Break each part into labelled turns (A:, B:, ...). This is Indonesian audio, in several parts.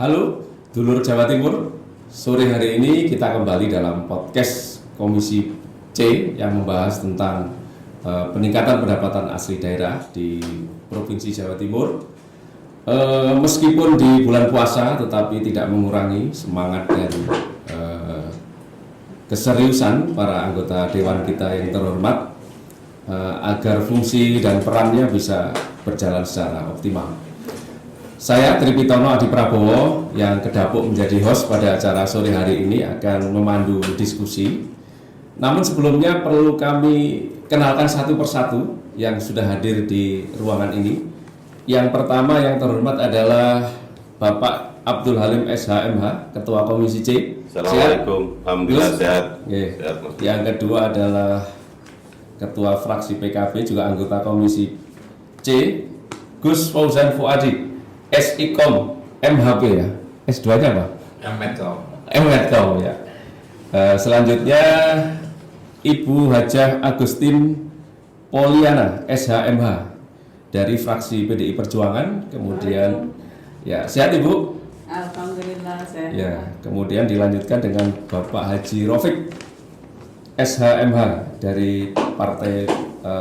A: Halo, dulur Jawa Timur. Sore hari ini kita kembali dalam podcast Komisi C yang membahas tentang peningkatan pendapatan asli daerah di Provinsi Jawa Timur. Meskipun di bulan puasa, tetapi tidak mengurangi semangat dan keseriusan para anggota Dewan kita yang terhormat agar fungsi dan perannya bisa berjalan secara optimal. Saya Tripitono Adi Prabowo yang kedapuk menjadi host pada acara sore hari ini akan memandu diskusi. Namun sebelumnya perlu kami kenalkan satu persatu yang sudah hadir di ruangan ini. Yang pertama yang terhormat adalah Bapak Abdul Halim SHMH, Ketua Komisi C.
B: Assalamualaikum, alhamdulillah sehat.
A: Sehat. Yang kedua adalah Ketua Fraksi PKB juga anggota Komisi C, Gus Fauzan Fuadi. SIKOM MHP ya, S2-nya apa? MHP ya. Selanjutnya Ibu Hajah Agustin Poliana SHMH dari fraksi PDI Perjuangan. Kemudian ya sehat Ibu?
C: Alhamdulillah sehat.
A: Ya, kemudian dilanjutkan dengan Bapak Haji Rofik SHMH dari Partai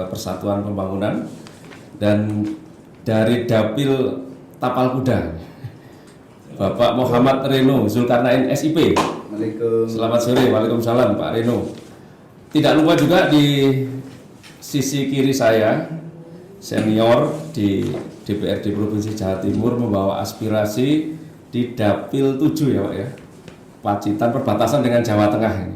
A: Persatuan Pembangunan dan dari Dapil Tapal Kuda Bapak Muhammad Reno Zulkarnain SIP. Selamat sore. Waalaikumsalam Pak Reno. Tidak lupa juga di sisi kiri saya senior di DPRD Provinsi Jawa Timur membawa aspirasi di Dapil 7 ya Pak ya, Pacitan perbatasan dengan Jawa Tengah ini.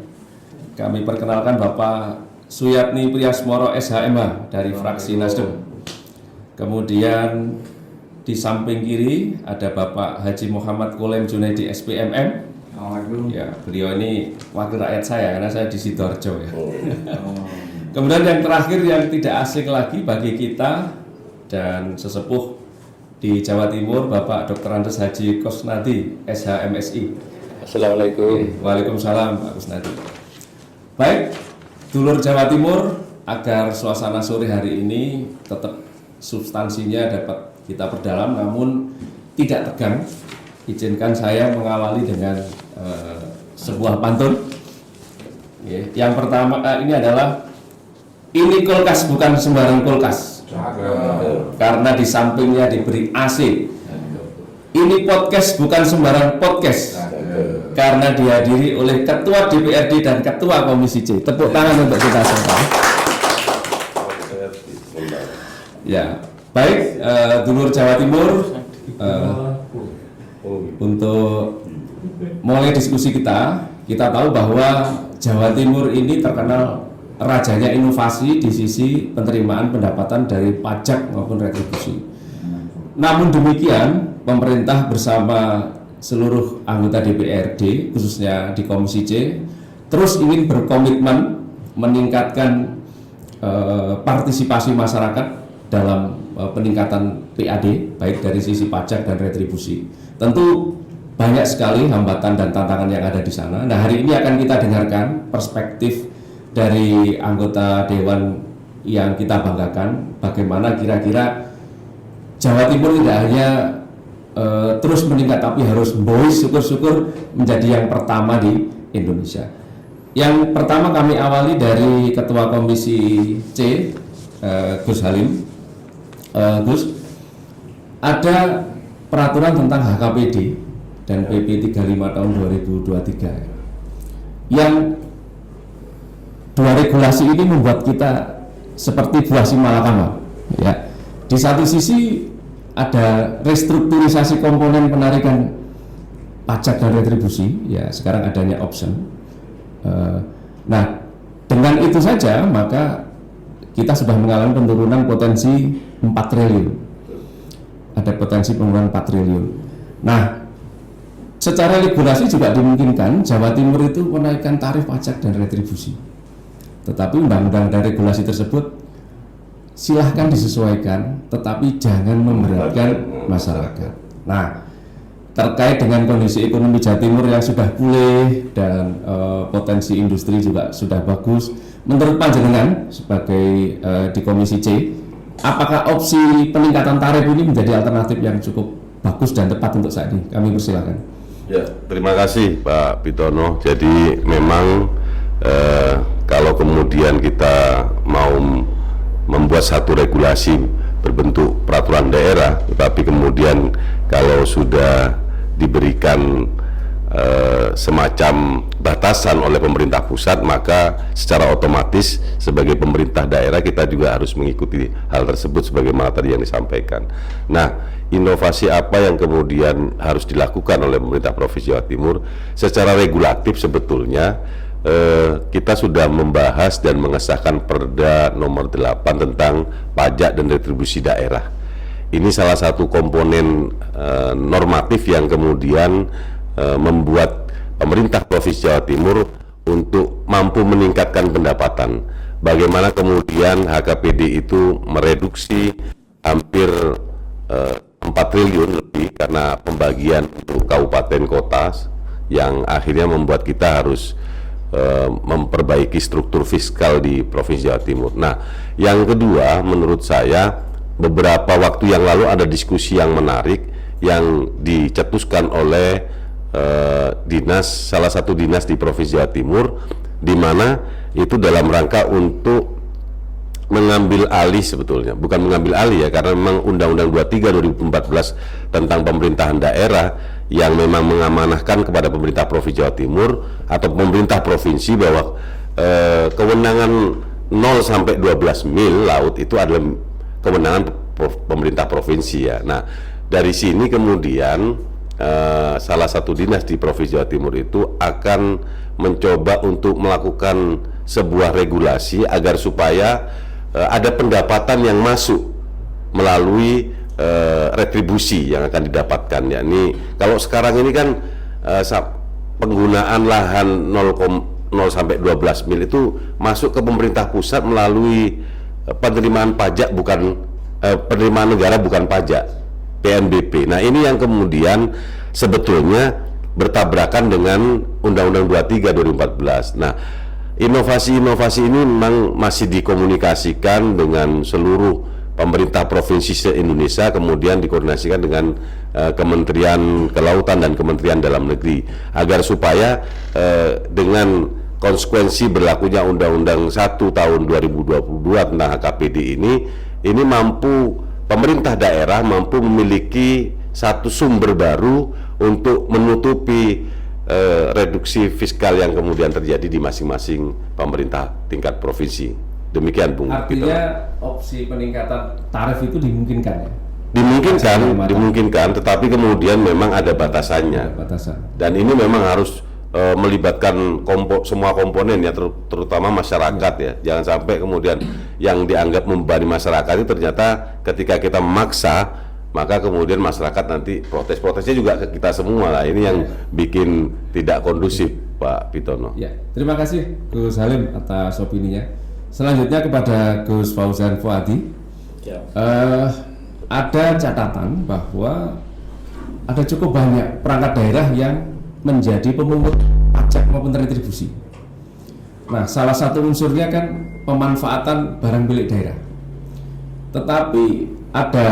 A: Kami perkenalkan Bapak Suyatni Priyasmoro SHMH dari fraksi Nasdem. Kemudian di samping kiri ada Bapak Haji Muhammad Kolem Junaidi SPMM. Ya, beliau ini wakil rakyat saya karena saya di Sidoarjo ya. Kemudian yang terakhir yang tidak asing lagi bagi kita dan sesepuh di Jawa Timur, Bapak Dr. Andes Haji Kusnadi SHMSI.
B: Assalamualaikum.
A: Waalaikumsalam Pak Kusnadi. Baik, dulur Jawa Timur, agar suasana sore hari ini tetap substansinya dapat kita perdalam namun tidak tegang, izinkan saya mengawali dengan sebuah pantun. Yang pertama ini adalah, ini kulkas bukan sembarang kulkas karena di sampingnya diberi AC. Ini podcast bukan sembarang podcast karena dihadiri oleh Ketua DPRD dan Ketua Komisi C. Tepuk tangan untuk kita semua. Ya, baik, dulur Jawa Timur, untuk mulai diskusi kita tahu bahwa Jawa Timur ini terkenal rajanya inovasi di sisi penerimaan pendapatan dari pajak maupun retribusi. Namun demikian, pemerintah bersama seluruh anggota DPRD, khususnya di Komisi C, terus ingin berkomitmen meningkatkan partisipasi masyarakat dalam peningkatan PAD baik dari sisi pajak dan retribusi. Tentu banyak sekali hambatan dan tantangan yang ada di sana. Nah, hari ini akan kita dengarkan perspektif dari anggota dewan yang kita banggakan, bagaimana kira-kira Jawa Timur tidak hanya terus meningkat tapi harus syukur-syukur menjadi yang pertama di Indonesia. Yang pertama kami awali dari Ketua Komisi C, Gus Halim. Gus, ada peraturan tentang HKPD dan PP 35 tahun 2023 yang dua regulasi ini membuat kita seperti buah si malakama ya. Di satu sisi ada restrukturisasi komponen penarikan pajak dan retribusi ya, sekarang adanya option. Nah, dengan itu saja maka kita sudah mengalami penurunan potensi 4 triliun. Ada potensi penurunan 4 triliun. Nah, secara regulasi juga dimungkinkan Jawa Timur itu menaikkan tarif pajak dan retribusi. Tetapi undang-undang dan regulasi tersebut silahkan disesuaikan, tetapi jangan memberatkan masyarakat. Nah, terkait dengan kondisi ekonomi Jawa Timur yang sudah pulih dan potensi industri juga sudah bagus, menurut panjenengan sebagai di Komisi C, apakah opsi peningkatan tarif ini menjadi alternatif yang cukup bagus dan tepat untuk saat ini. Kami persilakan.
B: Ya, terima kasih Pak Pitono. Jadi memang kalau kemudian kita mau membuat satu regulasi berbentuk peraturan daerah, tetapi kemudian kalau sudah diberikan semacam batasan oleh pemerintah pusat, maka secara otomatis sebagai pemerintah daerah kita juga harus mengikuti hal tersebut sebagaimana tadi yang disampaikan. Nah, inovasi apa yang kemudian harus dilakukan oleh pemerintah Provinsi Jawa Timur secara regulatif? Sebetulnya kita sudah membahas dan mengesahkan Perda nomor 8 tentang pajak dan retribusi daerah. Ini salah satu komponen normatif yang kemudian membuat pemerintah Provinsi Jawa Timur untuk mampu meningkatkan pendapatan. Bagaimana kemudian HKPD itu mereduksi hampir 4 triliun lebih karena pembagian untuk kabupaten kota yang akhirnya membuat kita harus memperbaiki struktur fiskal di Provinsi Jawa Timur. Nah, yang kedua menurut saya beberapa waktu yang lalu ada diskusi yang menarik yang dicetuskan oleh salah satu dinas di Provinsi Jawa Timur, di mana itu dalam rangka untuk mengambil alih, sebetulnya bukan mengambil alih ya, karena memang Undang-Undang 23 2014 tentang pemerintahan daerah yang memang mengamanahkan kepada pemerintah Provinsi Jawa Timur atau pemerintah provinsi bahwa kewenangan 0 sampai 12 mil laut itu adalah kewenangan pemerintah provinsi ya. Nah, dari sini kemudian salah satu dinas di Provinsi Jawa Timur itu akan mencoba untuk melakukan sebuah regulasi agar supaya ada pendapatan yang masuk melalui retribusi yang akan didapatkan, yakni kalau sekarang ini kan penggunaan lahan 0 sampai 12 mil itu masuk ke pemerintah pusat melalui penerimaan pajak, bukan penerimaan negara, bukan pajak, PNBP. Nah, ini yang kemudian sebetulnya bertabrakan dengan Undang-Undang 23 2014. Nah, inovasi-inovasi ini memang masih dikomunikasikan dengan seluruh pemerintah provinsi se-Indonesia, kemudian dikoordinasikan dengan Kementerian Kelautan dan Kementerian Dalam Negeri agar supaya dengan konsekuensi berlakunya Undang-Undang 1 tahun 2022 tentang HKPD ini mampu pemerintah daerah mampu memiliki satu sumber baru untuk menutupi reduksi fiskal yang kemudian terjadi di masing-masing pemerintah tingkat provinsi. Demikian, Bung.
A: Artinya opsi peningkatan tarif itu dimungkinkan ya?
B: Dimungkinkan, tetapi kemudian memang ada batasannya. Dan ini memang harus melibatkan semua komponen ya, terutama masyarakat ya. Jangan sampai kemudian yang dianggap membebani masyarakat itu ternyata ketika kita memaksa, maka kemudian masyarakat nanti protesnya juga ke kita semua lah. Ini yang bikin tidak kondusif, Pak Pitono.
A: Ya, terima kasih Gus Halim atas opininya. Selanjutnya kepada Gus Fauzan Fuadi.
D: Ya.
A: Ada catatan bahwa ada cukup banyak perangkat daerah yang menjadi pemungut pajak maupun retribusi. Nah, salah satu unsurnya kan pemanfaatan barang milik daerah. Tetapi ada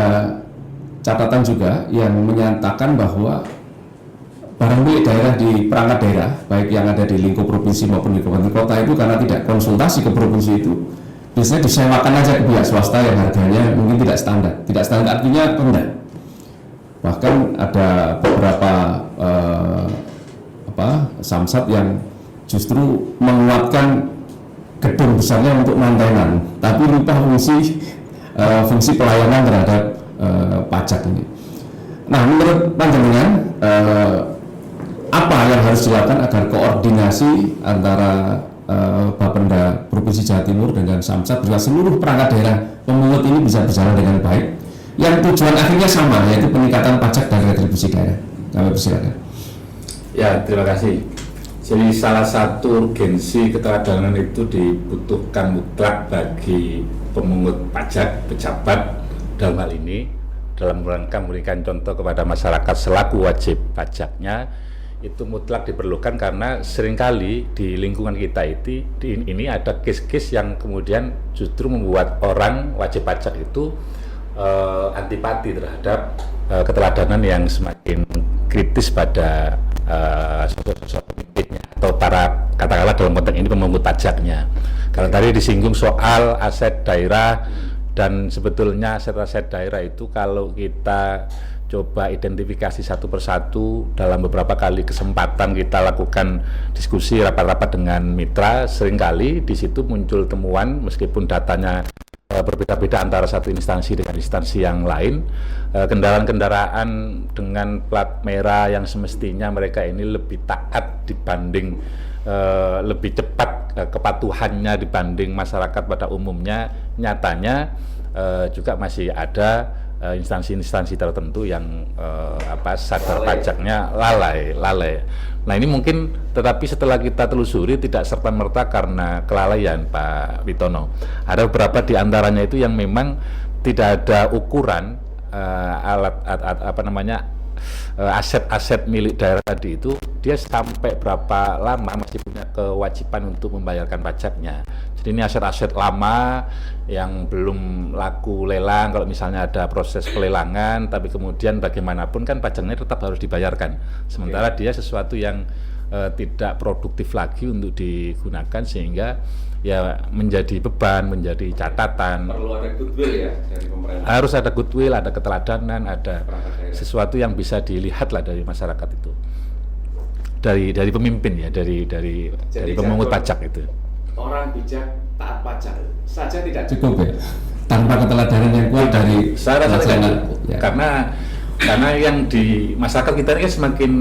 A: catatan juga yang menyatakan bahwa barang milik daerah di perangkat daerah, baik yang ada di lingkup provinsi maupun di kabupaten kota itu karena tidak konsultasi ke provinsi itu, biasanya disewakan aja ke pihak swasta yang harganya mungkin tidak standar. Tidak standar artinya rendah. Bahkan ada beberapa samsat yang justru menguatkan gedung besarnya untuk mantenan, tapi lupa fungsi pelayanan terhadap pajak ini. Nah, menurut panjenengan apa yang harus dilakukan agar koordinasi antara Bapenda Provinsi Jawa Timur dengan Samsat beserta seluruh perangkat daerah pemungut ini bisa berjalan dengan baik, yang tujuan akhirnya sama, yaitu peningkatan pajak dan retribusi daerah? Kami persilakan.
D: Ya, terima kasih. Jadi salah satu urgensi keteladanan itu dibutuhkan mutlak bagi pemungut pajak, pejabat dalam hal ini, dalam rangka memberikan contoh kepada masyarakat selaku wajib pajaknya, itu mutlak diperlukan karena seringkali di lingkungan kita ini ada case-case yang kemudian justru membuat orang wajib pajak itu antipati terhadap keteladanan yang semakin kritis pada sosok-sosok pemimpinnya atau para, katakanlah dalam konteks ini pemungut pajaknya. Kalau tadi disinggung soal aset daerah, dan sebetulnya aset-aset daerah itu kalau kita coba identifikasi satu persatu dalam beberapa kali kesempatan kita lakukan diskusi rapat-rapat dengan mitra, seringkali di situ muncul temuan meskipun datanya berbeda-beda antara satu instansi dengan instansi yang lain, kendaraan-kendaraan dengan plat merah yang semestinya mereka ini lebih taat dibanding lebih cepat kepatuhannya dibanding masyarakat pada umumnya, nyatanya juga masih ada instansi-instansi tertentu yang sadar pajaknya lalai. Nah ini mungkin, tetapi setelah kita telusuri tidak serta-merta karena kelalaian Pak Witono. Ada beberapa di antaranya itu yang memang tidak ada ukuran aset-aset milik daerah tadi itu, dia sampai berapa lama masih punya kewajiban untuk membayarkan pajaknya. Jadi ini aset-aset lama yang belum laku lelang, kalau misalnya ada proses pelelangan, tapi kemudian bagaimanapun kan pajaknya tetap harus dibayarkan. Sementara dia sesuatu yang tidak produktif lagi untuk digunakan, sehingga ya menjadi beban, menjadi catatan.
A: Perlu ada goodwill ya dari pemerintah.
D: Harus ada goodwill, ada keteladanan, ada sesuatu yang bisa dilihat lah dari masyarakat itu, dari pemimpin ya, dari pemungut pajak itu.
A: Orang bijak taat pajak saja tidak cukup ya, tanpa keteladanan yang kuat dari
D: saya rasa tidak cukup
A: ya.
D: karena yang di masyarakat kita ini makin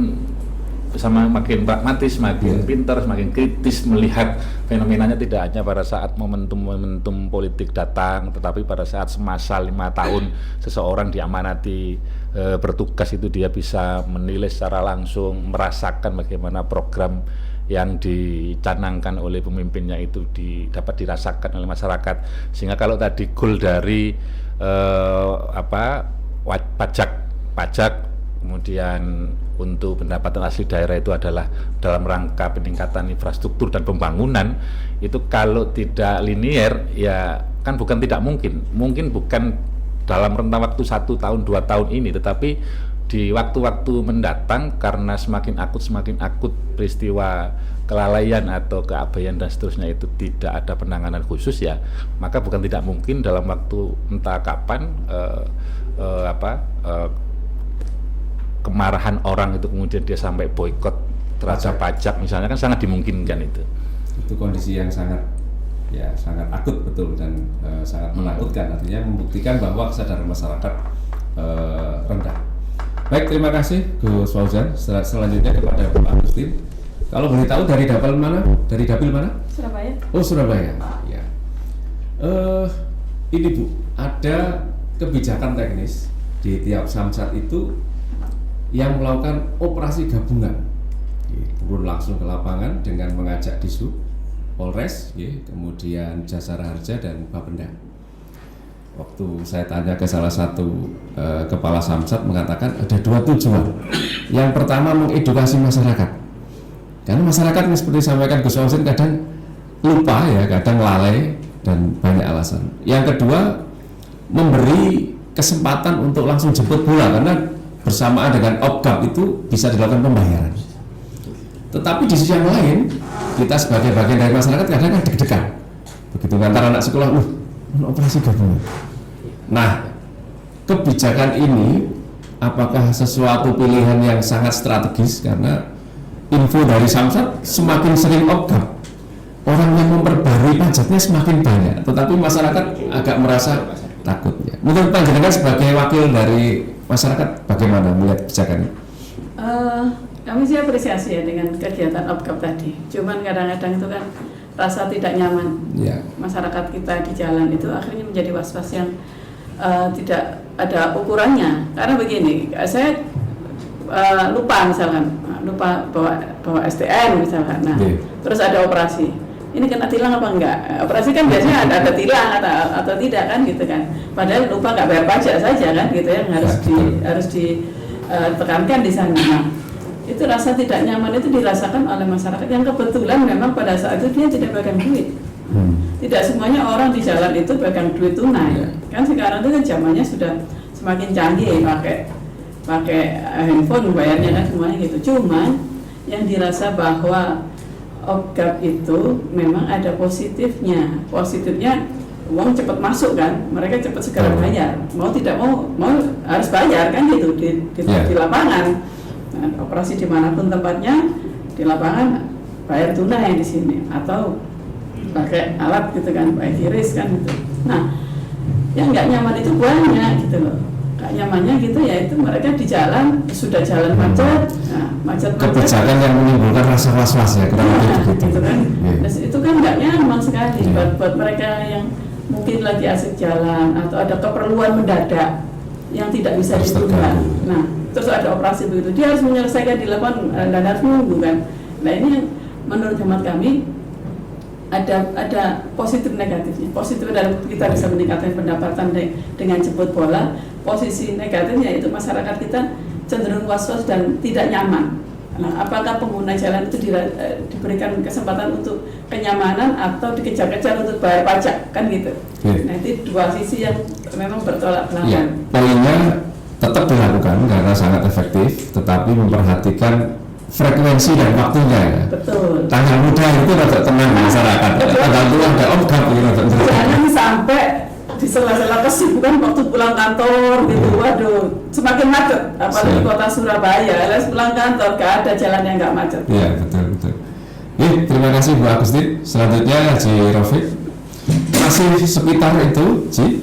D: pragmatis, semakin pintar, semakin kritis melihat fenomenanya, tidak hanya pada saat momentum politik datang, tetapi pada saat semasa 5 tahun seseorang diamanati bertugas itu dia bisa menilai secara langsung, merasakan bagaimana program yang dicanangkan oleh pemimpinnya itu dapat dirasakan oleh masyarakat. Sehingga kalau tadi goal dari pajak kemudian untuk pendapatan asli daerah itu adalah dalam rangka peningkatan infrastruktur dan pembangunan, itu kalau tidak linier ya kan bukan tidak mungkin bukan dalam rentang waktu 1 tahun 2 tahun ini, tetapi di waktu-waktu mendatang karena semakin akut peristiwa kelalaian atau keabaian dan seterusnya itu tidak ada penanganan khusus ya, maka bukan tidak mungkin dalam waktu entah kapan kemarahan orang itu kemudian dia sampai boikot terhadap pajak misalnya, kan sangat dimungkinkan itu.
A: Itu kondisi yang sangat akut betul dan sangat menakutkan, artinya membuktikan bahwa kesadaran masyarakat rendah. Baik, terima kasih Gus Fauzan. Selanjutnya kepada Pak Agustin. Kalau boleh tahu dari dapil mana?
C: Surabaya.
A: Oh, Surabaya. Ya. Ini Bu, ada kebijakan teknis di tiap samsat itu yang melakukan operasi gabungan, turun langsung ke lapangan dengan mengajak Disub, Polres, kemudian Jasara Harja dan Bapenda. Waktu saya tanya ke salah satu kepala samsat, mengatakan ada 2 tujuan. Yang pertama mengedukasi masyarakat, karena masyarakat seperti disampaikan Gus Fauzan kadang lupa ya, kadang lalai dan banyak alasan. Yang kedua memberi kesempatan untuk langsung jemput bola, karena bersamaan dengan opgab itu bisa dilakukan pembayaran. Tetapi di sisi yang lain, kita sebagai bagian dari masyarakat kadang kan deg-degan. Begitu ngantar anak sekolah, operasi gabungan. Nah, kebijakan ini apakah sesuatu pilihan yang sangat strategis, karena info dari samsat semakin sering opgab, orang yang memperbarui pajaknya semakin banyak, tetapi masyarakat agak merasa takut ya. Mungkin panjenengan sebagai wakil dari masyarakat bagaimana melihat kebijakan ini?
C: Kami sih apresiasi ya dengan kegiatan opgab tadi. Cuman kadang-kadang itu kan rasa tidak nyaman masyarakat kita di jalan itu akhirnya menjadi was-was yang tidak ada ukurannya. Karena begini, saya lupa bawa STN misalkan. Nah, terus ada operasi. Ini kena tilang apa enggak? Operasi kan biasanya ada tilang atau tidak kan gitu kan. Padahal lupa nggak bayar pajak saja kan gitu ya, harus ditekankan di sana. Nah, itu rasa tidak nyaman itu dirasakan oleh masyarakat yang kebetulan memang pada saat itu dia tidak pegang duit. Tidak semuanya orang di jalan itu pegang duit tunai. Kan sekarang itu kan zamannya sudah semakin canggih pakai pakai handphone bayarnya kan semuanya gitu. Cuman yang dirasa bahwa OPGAP itu memang ada positifnya. Positifnya uang cepat masuk kan, mereka cepat segera bayar. Mau tidak mau harus bayar kan gitu di lapangan. Nah, operasi dimanapun tempatnya di lapangan bayar tunai di sini atau pakai alat gitu kan, pakai kiris kan gitu. Nah, yang nggak nyaman itu banyak gitu loh. Nggak nyamannya gitu ya itu mereka di jalan sudah jalan macet, macet.
A: Kebijakan yang menimbulkan rasa was-was ya kurang lebih
C: gitu kan. Terus itu kan nggak nyaman sekali buat mereka yang mungkin lagi asik jalan atau ada keperluan mendadak yang tidak bisa ditunda. Nah, terus ada operasi begitu, dia harus menyelesaikan di lapangan dan harus menunggu kan. Nah ini yang menurut hemat kami ada positif negatifnya. Positif dalam kita bisa meningkatkan pendapatan dengan jemput bola. Posisi negatifnya itu masyarakat kita cenderung was-was dan tidak nyaman. Nah, apakah pengguna jalan itu diberikan kesempatan untuk kenyamanan atau dikejar-kejar untuk bayar pajak kan gitu? Nah itu dua sisi yang memang bertolak belakang.
A: Poinnya tetap dilakukan karena sangat efektif, tetapi memperhatikan frekuensi dan waktunya.
C: Betul.
A: Tanggal muda itu rada tenang masyarakat. Tanggal tua ada OPGAP gitu.
C: Jangan sampai di sela-sela kesibukan waktu pulang kantor gitu, waduh semakin macet. Apalagi kota Surabaya, les pulang kantor gak ada jalan yang gak macet.
A: Iya betul. Terima kasih Bu Agustin. Selanjutnya Haji Rafiq. Masih sekitar itu, Ji.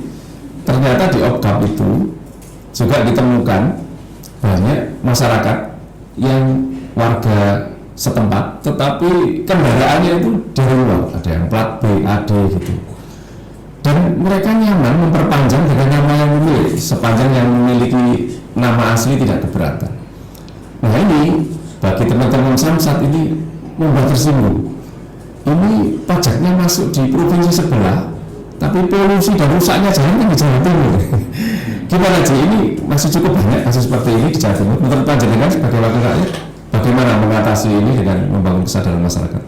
A: Ternyata di OPGAP itu juga ditemukan banyak masyarakat yang warga setempat, tetapi kendaraannya itu dari luar, ada yang plat B, AD gitu. Dan mereka nyaman memperpanjang dengan nama yang memiliki, sepanjang yang memiliki nama asli tidak keberatan. Nah ini bagi teman-teman Samsat ini membuat tersinggung. Ini pajaknya masuk di provinsi sebelah, tapi polusi dan rusaknya jalan kan di Jawa Timur. Gimana Ji? Ini masih cukup banyak kasus seperti ini di Jawa Timur. Menurut panjenengan sebagai wakil rakyat, bagaimana mengatasi ini dengan membangun kesadaran masyarakat?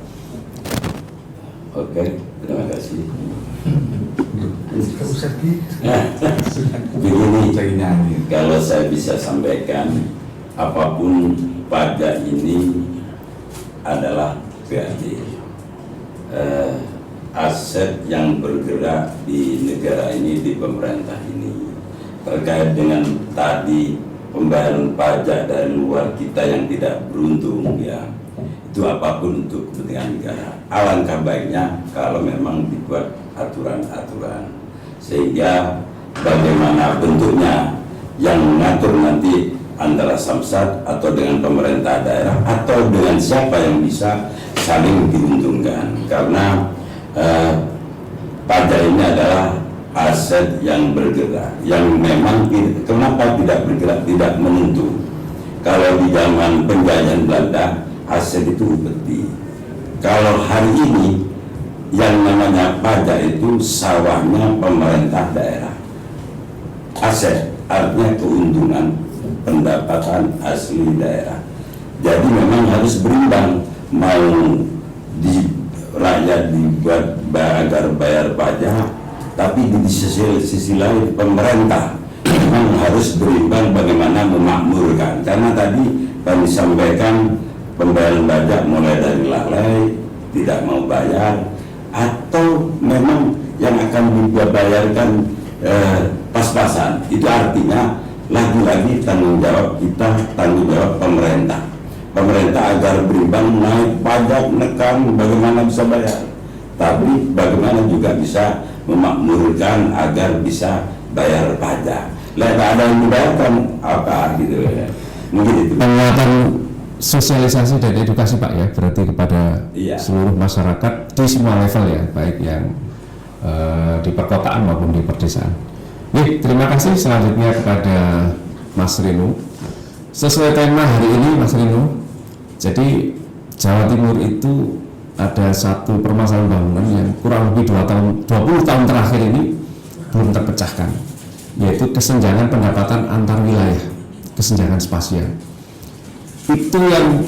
E: Oke, terima kasih. Begini, kalau saya bisa sampaikan, apapun pajak ini adalah PAD, aset yang bergerak di negara ini, di pemerintah ini. Terkait dengan tadi pembayaran pajak dari luar kita yang tidak beruntung ya, itu apapun untuk kepentingan negara. Alangkah baiknya kalau memang dibuat aturan-aturan sehingga bagaimana bentuknya yang mengatur nanti antara Samsat atau dengan pemerintah daerah atau dengan siapa yang bisa saling diuntungkan, karena pajak ini adalah aset yang bergerak, yang memang kenapa tidak bergerak, tidak menentu. Kalau di zaman penjajahan Belanda aset itu upeti. Kalau hari ini yang namanya pajak itu sawahnya pemerintah daerah. Aset artinya keuntungan pendapatan asli daerah. Jadi memang harus berimbang, mau di rakyat dibuat agar bayar pajak, tapi di sisi lain pemerintah memang harus berimbang bagaimana memakmurkan. Karena tadi kami sampaikan pembayaran pajak mulai dari lalai, tidak mau bayar, atau memang yang akan dibayarkan pas-pasan. Itu artinya lagi-lagi tanggung jawab kita, tanggung jawab pemerintah. Pemerintah agar berimbang, naik pajak, nekan bagaimana bisa bayar, tapi bagaimana juga bisa memakmurkan agar bisa bayar pajak. Lah ada yang dibayarkan apa gitu ya. Mungkin itu.
A: Penguatan sosialisasi dan edukasi Pak ya, berarti kepada seluruh masyarakat di semua level ya, baik yang di perkotaan maupun di perdesaan. Terima kasih. Selanjutnya kepada Mas Rino. Sesuai tema hari ini Mas Rino, jadi Jawa Timur itu ada satu permasalahan bangunan yang kurang lebih 20 tahun terakhir ini belum terpecahkan, yaitu kesenjangan pendapatan antar wilayah, kesenjangan spasial. Itu yang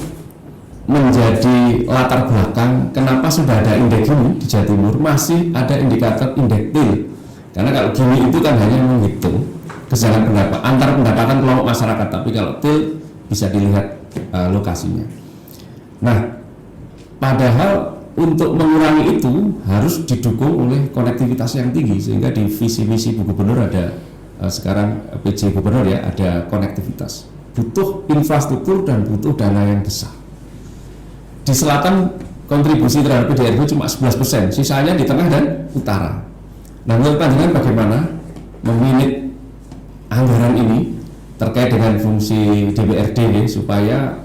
A: menjadi latar belakang kenapa sudah ada indeks Gini di Jawa Timur masih ada indikator indeks TIL. Karena kalau Gini itu kan hanya menghitung kesenjangan antar pendapatan kelompok masyarakat, tapi kalau til bisa dilihat lokasinya. Nah, padahal untuk mengurangi itu harus didukung oleh konektivitas yang tinggi, sehingga di visi misi Bu Gubernur ada sekarang PJ Gubernur ya, ada konektivitas. Butuh infrastruktur dan butuh dana yang besar. Di selatan kontribusi terhadap PDRB cuma 11%, sisanya di tengah dan utara. Nah, menurut panjenengan bagaimana meminit anggaran ini terkait dengan fungsi DPRD supaya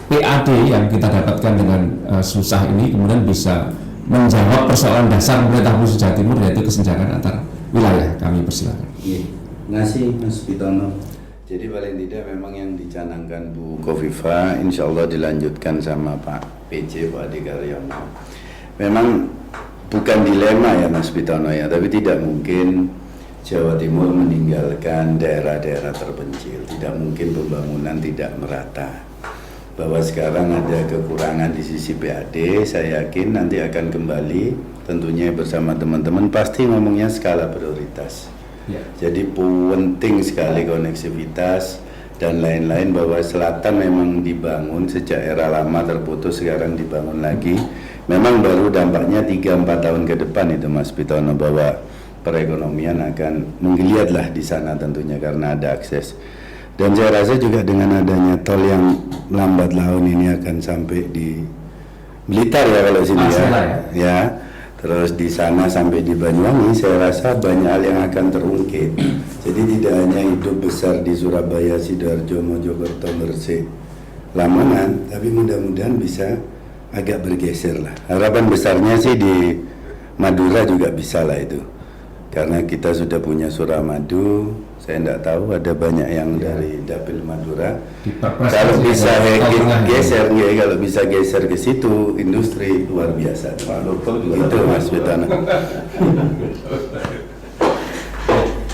A: PAD yang kita dapatkan dengan susah ini kemudian bisa menjawab persoalan dasar pemerintah Provinsi Jawa Timur, yaitu kesenjangan antar wilayah. Kami persilakan.
F: Terima kasih Mas Pitono. Jadi paling tidak memang yang dicanangkan Bu Kofifa insya Allah dilanjutkan sama Pak PJ, Pak Adi Karyono. Memang bukan dilema ya Mas Pitono ya, tapi tidak mungkin Jawa Timur meninggalkan daerah-daerah terpencil. Tidak mungkin pembangunan tidak merata. Bahwa sekarang ada kekurangan di sisi PAD, saya yakin nanti akan kembali tentunya bersama teman-teman pasti ngomongnya skala prioritas. Ya. Jadi penting sekali koneksivitas dan lain-lain, bahwa selatan memang dibangun sejak era lama terputus, sekarang dibangun lagi. Memang baru dampaknya 3-4 tahun ke depan itu Mas Pitono, bahwa perekonomian akan menggeliatlah di sana tentunya karena ada akses. Dan saya rasa juga dengan adanya tol yang lambat laun ini akan sampai di Blitar ya kalau sini ya. Terus di sana sampai di Banyuwangi, saya rasa banyak hal yang akan terungkit. Jadi tidak hanya hidup besar di Surabaya, Sidoarjo, Mojokerto, Gresik, Lamongan, tapi mudah-mudahan bisa agak bergeser lah. Harapan besarnya sih di Madura juga bisa lah itu. Karena kita sudah punya Suramadu, saya tidak tahu ada banyak yang dari Dapil Madura. Kalau bisa geser, kalau bisa geser ke situ, industri luar biasa. Itu Mas Pitono.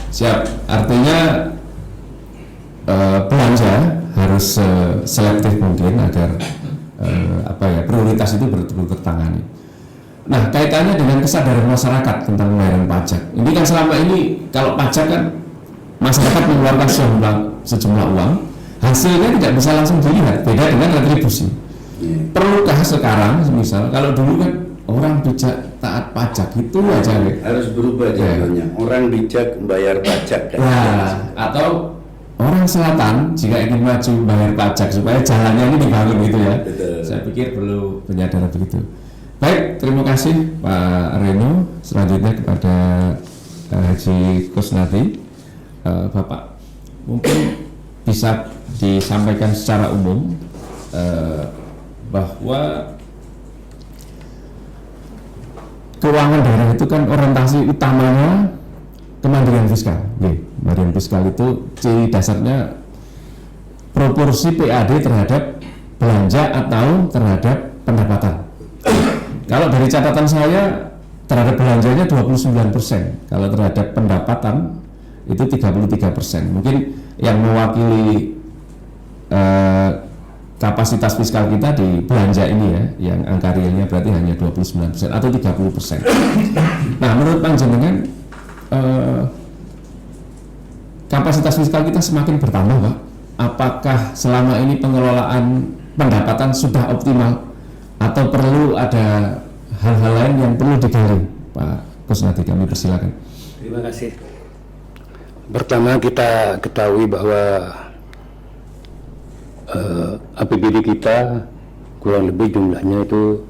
A: Siap, artinya belanja harus selektif mungkin agar prioritas itu betul-betul tertangani. Nah, kaitannya dengan kesadaran masyarakat tentang pembayaran pajak. Ini kan selama ini kalau pajak kan masyarakat mengeluarkan sejumlah uang, hasilnya tidak bisa langsung dilihat, beda dengan retribusi. Perlukah sekarang, misal kalau dulu kan orang bijak taat pajak itu aja
F: harus berubah jadinya. Orang bijak bayar pajak kan.
A: Nah, atau orang selatan jika ingin maju bayar pajak supaya jalannya ini dibangun gitu ya.
F: Betul.
A: Saya pikir perlu penyadaran begitu. Baik, terima kasih Pak Reno. Selanjutnya kepada Haji Kusnadi. Bapak, mungkin bisa disampaikan secara umum bahwa keuangan daerah itu kan orientasi utamanya kemandirian fiskal. Kemandirian fiskal itu ciri dasarnya proporsi PAD terhadap belanja atau terhadap pendapatan. Kalau dari catatan saya terhadap belanjanya 29%, kalau terhadap pendapatan itu 33%. Mungkin yang mewakili kapasitas fiskal kita di belanja ini ya, yang angka realnya berarti hanya 29% atau 30%. Nah, menurut panjenengan kapasitas fiskal kita semakin bertambah, Pak. Apakah selama ini pengelolaan pendapatan sudah optimal atau perlu ada hal-hal lain yang perlu digali? Pak Kusnadi, kami persilakan.
G: Terima kasih. Pertama, kita ketahui bahwa APBD kita kurang lebih jumlahnya itu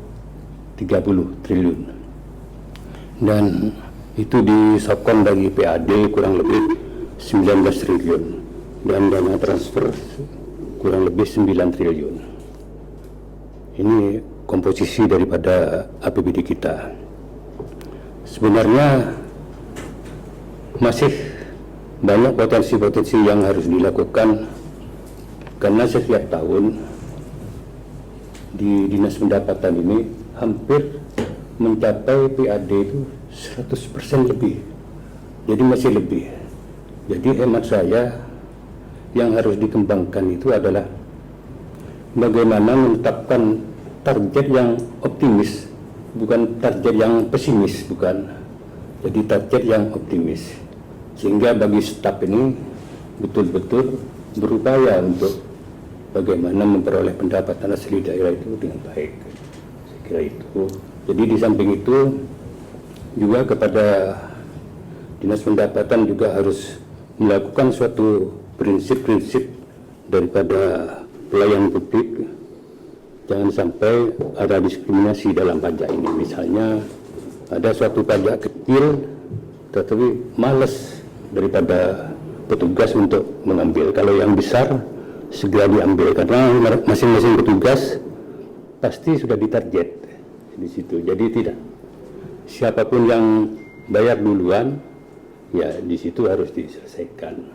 G: 30 triliun, dan itu disokong dari PAD kurang lebih 19 triliun dan dana transfer kurang lebih 9 triliun. Ini komposisi daripada APBD kita. Sebenarnya masih banyak potensi-potensi yang harus dilakukan, karena setiap tahun di Dinas Pendapatan ini hampir mencapai PAD itu 100% lebih. Jadi masih lebih. Jadi hemat saya yang harus dikembangkan itu adalah bagaimana menetapkan target yang optimis, bukan target yang pesimis, bukan. Jadi target yang optimis, sehingga bagi staf ini betul-betul berupaya untuk bagaimana memperoleh pendapatan asli daerah itu dengan baik. Saya kira itu. Jadi di samping itu juga kepada Dinas Pendapatan juga harus melakukan suatu prinsip-prinsip daripada pelayanan publik. Jangan sampai ada diskriminasi dalam pajak ini. Misalnya ada suatu pajak kecil tetapi malas daripada petugas untuk mengambil. Kalau yang besar segera diambil karena masing-masing petugas pasti sudah ditarget di situ. Jadi tidak siapapun yang bayar duluan ya di situ harus diselesaikan.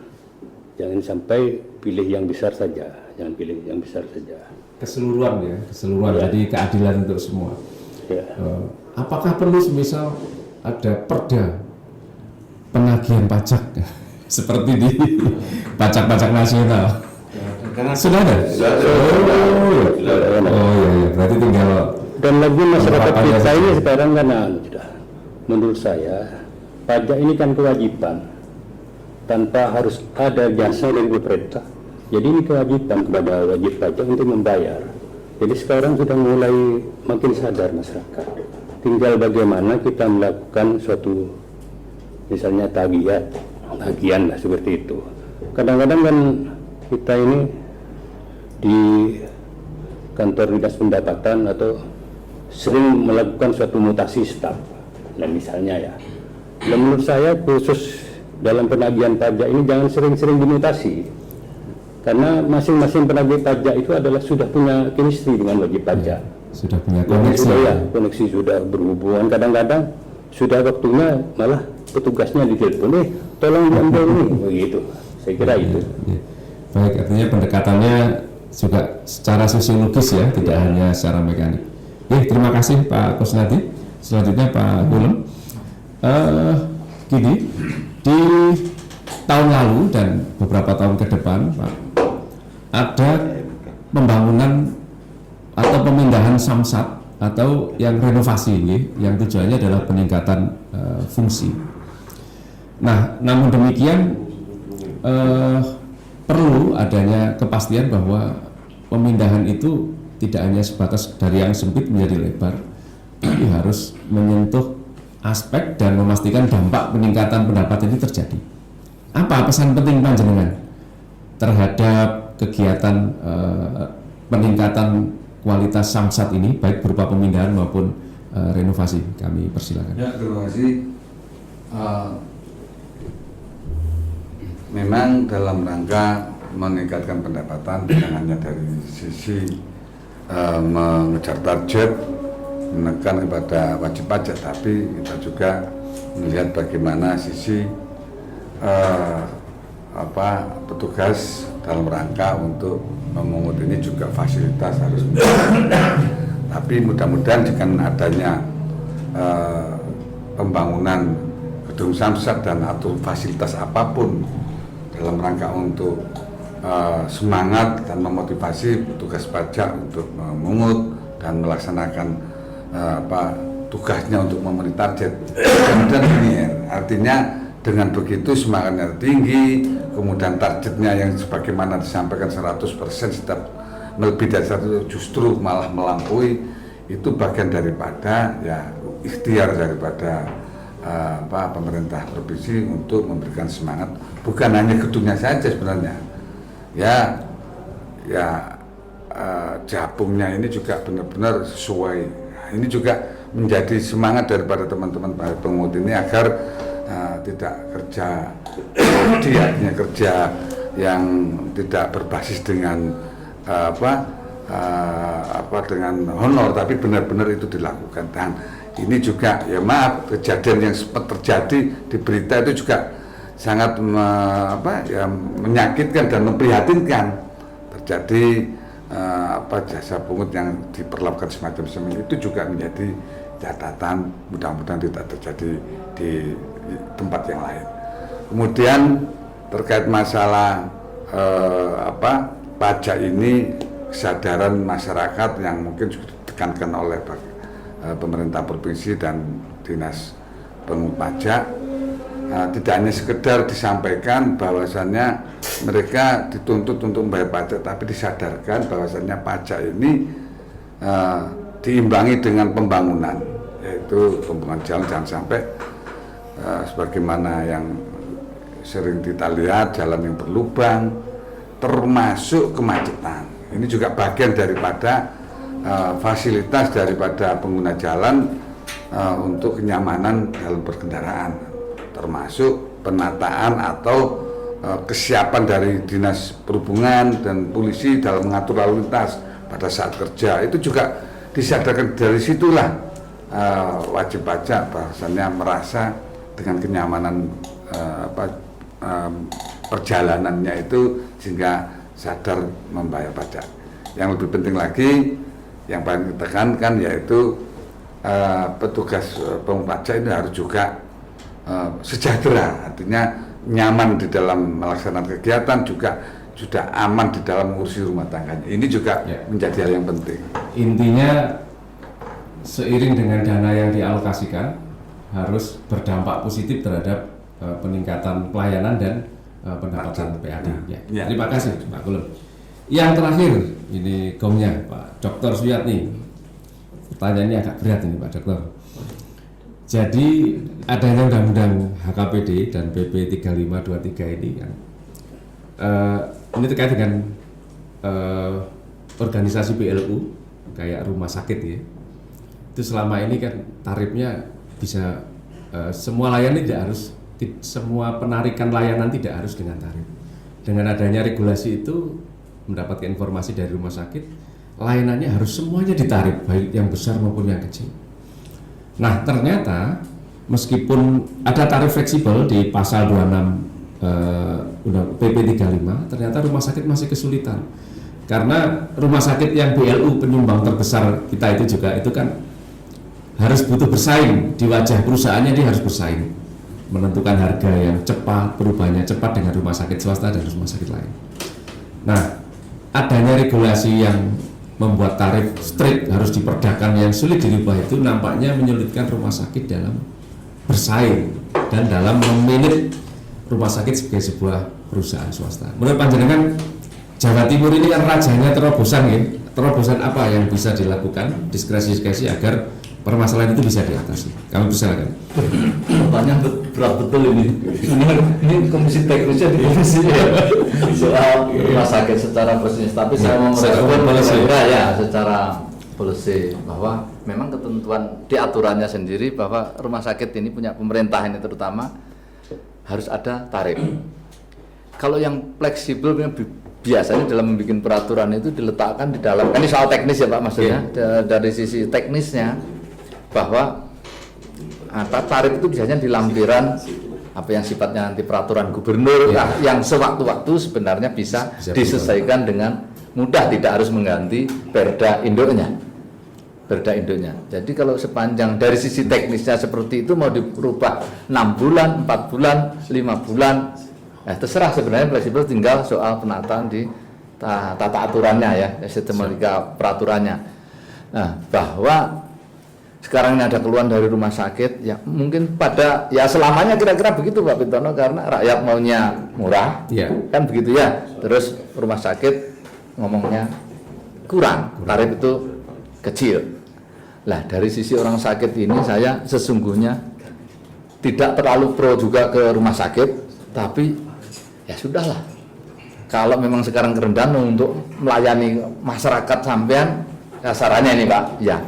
G: Jangan sampai pilih yang besar saja, jangan pilih yang besar saja.
A: Keseluruhan ya, keseluruhan.
G: Ya.
A: Jadi keadilan untuk semua.
G: Ya.
A: Apakah perlu semisal ada perda penagihan pajak seperti di pajak-pajak nasional? Sudah ada? Oh iya, berarti tinggal.
G: Dan lagi masyarakat kita ini sekarang kan sudah, menurut saya pajak ini kan kewajiban tanpa harus ada jasa dari pemerintah. Jadi ini kewajiban kepada wajib pajak untuk membayar. Jadi sekarang sudah mulai makin sadar masyarakat. Tinggal bagaimana kita melakukan suatu misalnya tagihan lah seperti itu. Kadang-kadang kan kita ini di kantor Dinas Pendapatan atau sering melakukan suatu mutasi staf. Nah misalnya ya. Dan menurut saya khusus dalam penagihan pajak ini jangan sering-sering dimutasi. Karena masing-masing penagih pajak itu adalah sudah punya chemistry dengan wajib pajak.
A: Sudah punya koneksi.
G: Koneksi sudah berhubungan. Kadang-kadang sudah waktunya malah petugasnya ditelepon, tolong diambil ini, begitu. Saya kira itu.
A: Ya. Baik, artinya pendekatannya juga secara sosiologis ya, tidak hanya secara mekanik. Terima kasih Pak Kusnadi. Selanjutnya Pak Hulem. Gini, di tahun lalu dan beberapa tahun ke depan, Pak, ada pembangunan atau pemindahan samsat atau yang renovasi ini, yang tujuannya adalah peningkatan fungsi. Nah, namun demikian perlu adanya kepastian bahwa pemindahan itu tidak hanya sebatas dari yang sempit menjadi lebar, tapi harus menyentuh aspek dan memastikan dampak peningkatan pendapatan ini terjadi. Apa pesan penting panjenengan terhadap kegiatan peningkatan kualitas samsat ini, baik berupa pemindahan maupun renovasi? Kami persilakan.
F: Ya, terima kasih. Memang dalam rangka meningkatkan pendapatan bukan hanya dari sisi mengejar target, menekan kepada wajib pajak, tapi kita juga melihat bagaimana sisi petugas dalam rangka untuk memungut ini juga fasilitas harus tapi mudah-mudahan dengan adanya pembangunan gedung samsat dan atau fasilitas apapun dalam rangka untuk semangat dan memotivasi petugas pajak untuk memungut dan melaksanakan tugasnya untuk memenuhi target. Kemudian ini artinya dengan begitu semangatnya tinggi, kemudian targetnya yang sebagaimana disampaikan 100% setiap lebih dari 100 justru malah melampaui, itu bagian daripada ya ikhtiar daripada pemerintah provinsi untuk memberikan semangat, bukan hanya gedungnya saja sebenarnya ya jabungnya ini juga benar-benar sesuai. Ini juga menjadi semangat daripada teman-teman pengungut ini agar tidak kerja artinya kerja yang tidak berbasis dengan dengan honor, tapi benar-benar itu dilakukan. Dan ini juga ya maaf, kejadian yang sempat terjadi di berita itu juga sangat menyakitkan dan memprihatinkan. Terjadi jasa pungut yang diperlakukan semacam itu juga menjadi catatan, mudah-mudahan tidak terjadi di tempat yang lain. Kemudian terkait masalah pajak ini, kesadaran masyarakat yang mungkin juga ditekankan oleh pemerintah provinsi dan dinas
H: pemungut pajak tidak hanya sekedar disampaikan bahwasannya mereka dituntut untuk membayar pajak, tapi disadarkan bahwasannya pajak ini diimbangi dengan pembangunan, yaitu pembangunan jalan. Jangan sampai sebagaimana yang sering kita lihat, jalan yang berlubang, termasuk kemacetan. Ini juga bagian daripada fasilitas daripada pengguna jalan untuk kenyamanan dalam berkendaraan, termasuk penataan atau kesiapan dari dinas perhubungan dan polisi dalam mengatur lalu lintas pada saat kerja. Itu juga disadarkan, dari situlah wajib pajak bahwasannya merasa dengan kenyamanan perjalanannya itu sehingga sadar membayar pajak. Yang lebih penting lagi, yang paling ditekankan yaitu petugas pemungut pajak ini harus juga sejahtera, artinya nyaman di dalam melaksanakan kegiatan, juga sudah aman di dalam mengurusi rumah tangganya. Ini juga menjadi hal yang penting.
A: Intinya seiring dengan dana yang dialokasikan harus berdampak positif terhadap peningkatan pelayanan dan pendapatan PAD. Ya. Terima kasih Pak Kulum. Yang terakhir ini gongnya Pak Dr. Suyatni. Pertanyaannya agak berat ini Pak Dokter. Jadi adanya undang-undang HKPD dan PP 3523 ini yang ini terkait dengan organisasi PLU kayak rumah sakit ya. Itu selama ini kan tarifnya bisa semua layanan tidak harus, semua penarikan layanan tidak harus dengan tarif. Dengan adanya regulasi itu, mendapatkan informasi dari rumah sakit, layanannya harus semuanya ditarif, baik yang besar maupun yang kecil. Nah ternyata meskipun ada tarif fleksibel di pasal 26 PP 35, ternyata rumah sakit masih kesulitan. Karena rumah sakit yang BLU penyumbang terbesar kita itu juga itu kan harus butuh bersaing di wajah perusahaannya, dia harus bersaing menentukan harga yang cepat, perubahannya cepat dengan rumah sakit swasta dan rumah sakit lain. Nah, adanya regulasi yang membuat tarif strict harus diperdakan yang sulit dirubah itu nampaknya menyulitkan rumah sakit dalam bersaing dan dalam memanage rumah sakit sebagai sebuah perusahaan swasta. Menurut panjenengan, Jawa Timur ini kan rajanya terobosan ya. Terobosan apa yang bisa dilakukan diskresi-diskresi agar permasalahan itu bisa diatasi? Kami persilakan.
I: Pertanyaan berat betul ini. Ini komisi teknisnya di komisi soal rumah sakit secara bisnis. Tapi saya mau merespon ya secara polisi bahwa memang ketentuan di aturannya sendiri bahwa rumah sakit ini punya pemerintah ini terutama harus ada tarif. Kalau yang fleksibel biasanya dalam membuat peraturan itu diletakkan di dalam, ini soal teknis ya Pak maksudnya, dari sisi teknisnya bahwa tarif itu biasanya di lampiran apa yang sifatnya nanti peraturan gubernur yang sewaktu-waktu sebenarnya bisa diselesaikan dengan mudah, tidak harus mengganti perda induknya. Jadi kalau sepanjang dari sisi teknisnya seperti itu mau dirubah 6 bulan, 4 bulan, 5 bulan, terserah sebenarnya, fleksibel, tinggal soal penataan di tata aturannya ya, sistematika peraturannya. Nah, bahwa sekarang ini ada keluhan dari rumah sakit, ya mungkin pada ya selamanya kira-kira begitu Pak Pintono, karena rakyat maunya murah, kan begitu ya. Terus rumah sakit ngomongnya kurang, tarif itu kecil. Lah dari sisi orang sakit ini saya sesungguhnya tidak terlalu pro juga ke rumah sakit, tapi ya sudahlah. Kalau memang sekarang kerendahan untuk melayani masyarakat sampean, kasarannya ini Pak, ya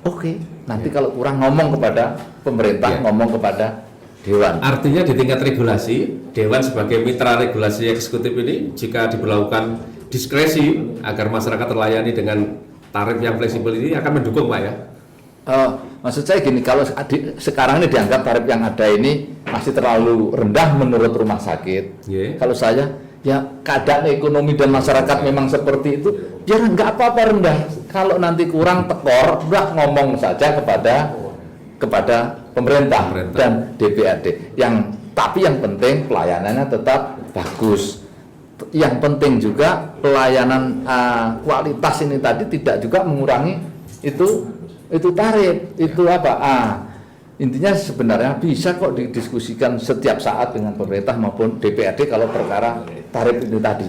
I: oke, nanti kalau kurang ngomong kepada pemerintah, ngomong kepada Dewan.
A: Artinya di tingkat regulasi, Dewan sebagai mitra regulasi eksekutif ini jika diberlakukan diskresi agar masyarakat terlayani dengan tarif yang fleksibel ini akan mendukung Pak ya?
I: Maksud saya gini, kalau sekarang ini dianggap tarif yang ada ini masih terlalu rendah menurut rumah sakit. Kalau saya, ya keadaan ekonomi dan masyarakat memang seperti itu, ya nggak apa-apa rendah. Kalau nanti kurang tekor, udah ngomong saja kepada pemerintah dan DPRD. Tapi yang penting pelayanannya tetap bagus. Yang penting juga pelayanan kualitas ini tadi tidak juga mengurangi itu tarif. Itu apa? Intinya sebenarnya bisa kok didiskusikan setiap saat dengan pemerintah maupun DPRD kalau perkara tarif itu tadi.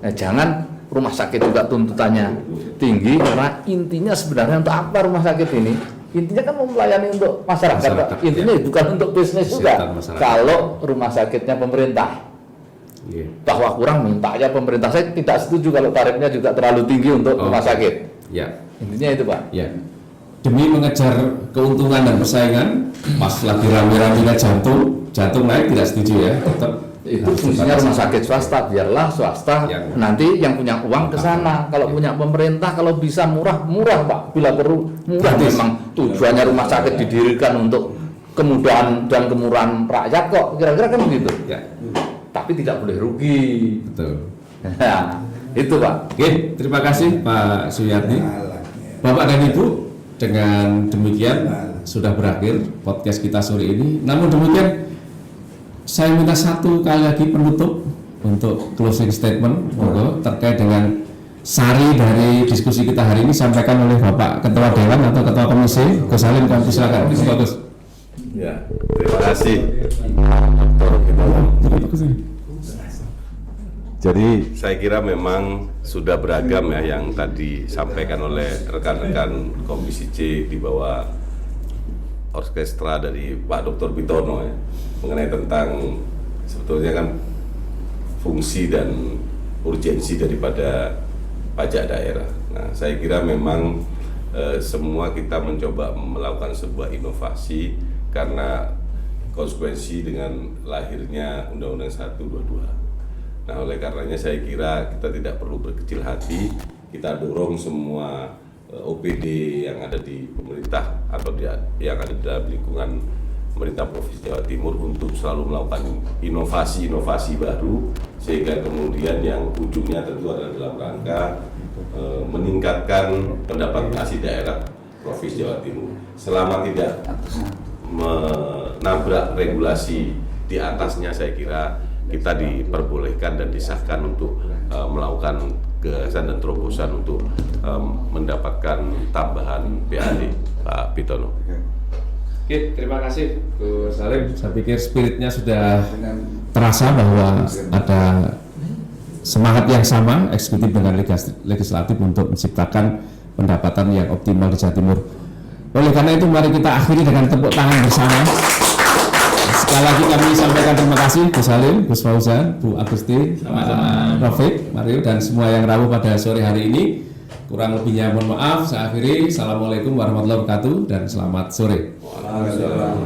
I: Nah, jangan rumah sakit juga tuntutannya tinggi, karena intinya sebenarnya untuk apa rumah sakit ini? Intinya kan melayani untuk masyarakat, Pak. Intinya bukan untuk bisnis juga. Kalau rumah sakitnya pemerintah, bahwa kurang minta ya pemerintah. Saya tidak setuju kalau tarifnya juga terlalu tinggi untuk rumah sakit. Intinya itu, Pak.
A: Demi mengejar keuntungan dan persaingan, pas lagi rame-ramenya jantung naik, tidak setuju ya. Tetap
I: itu fungsinya rumah sakit swasta, biarlah swasta nanti yang punya uang ke sana. Kalau punya pemerintah, kalau bisa murah Pak, bila perlu murah. Memang tujuannya rumah sakit didirikan untuk kemudahan dan kemurahan rakyat kok, kira-kira kan begitu. Tapi tidak boleh rugi.
A: Betul.
I: Nah, itu Pak.
A: Oke, terima kasih Pak Suyatni. Bapak dan Ibu, dengan demikian sudah berakhir podcast kita sore ini. Namun demikian, saya minta satu kali lagi penutup untuk closing statement, monggo, terkait dengan sari dari diskusi kita hari ini sampaikan oleh Bapak Ketua Dewan atau Ketua Komisi. Gus Salim, kami silakan. Bagus.
B: Ya, terima kasih. Jadi saya kira memang sudah beragam ya yang tadi disampaikan oleh rekan-rekan Komisi C di bawah orkestra dari Pak Dr. Bitono ya, mengenai tentang sebetulnya kan fungsi dan urgensi daripada pajak daerah. Nah, saya kira memang semua kita mencoba melakukan sebuah inovasi karena konsekuensi dengan lahirnya Undang-Undang 122. Nah, oleh karenanya saya kira kita tidak perlu berkecil hati, kita dorong semua OPD yang ada di pemerintah atau yang ada di dalam lingkungan pemerintah Provinsi Jawa Timur untuk selalu melakukan inovasi-inovasi baru, sehingga kemudian yang ujungnya tentu adalah dalam rangka meningkatkan pendapatan asli daerah Provinsi Jawa Timur selama tidak menabrak regulasi di atasnya. Saya kira kita diperbolehkan dan disahkan untuk melakukan gagasan dan terobosan untuk mendapatkan tambahan PAD, Pak Bitono.
A: Oke, terima kasih Gus Salim. Saya pikir spiritnya sudah terasa bahwa ada semangat yang sama eksekutif dengan legislatif untuk menciptakan pendapatan yang optimal di Jawa Timur. Oleh karena itu mari kita akhiri dengan tepuk tangan bersama. Sekali lagi kami sampaikan terima kasih Gus Salim, Gus Fauzan, Bu Agusti, Rafiq, Mario dan semua yang rawuh pada sore hari ini. Kurang lebihnya mohon maaf. Saya akhiri. Assalamualaikum warahmatullahi wabarakatuh dan selamat sore. Alhamdulillah.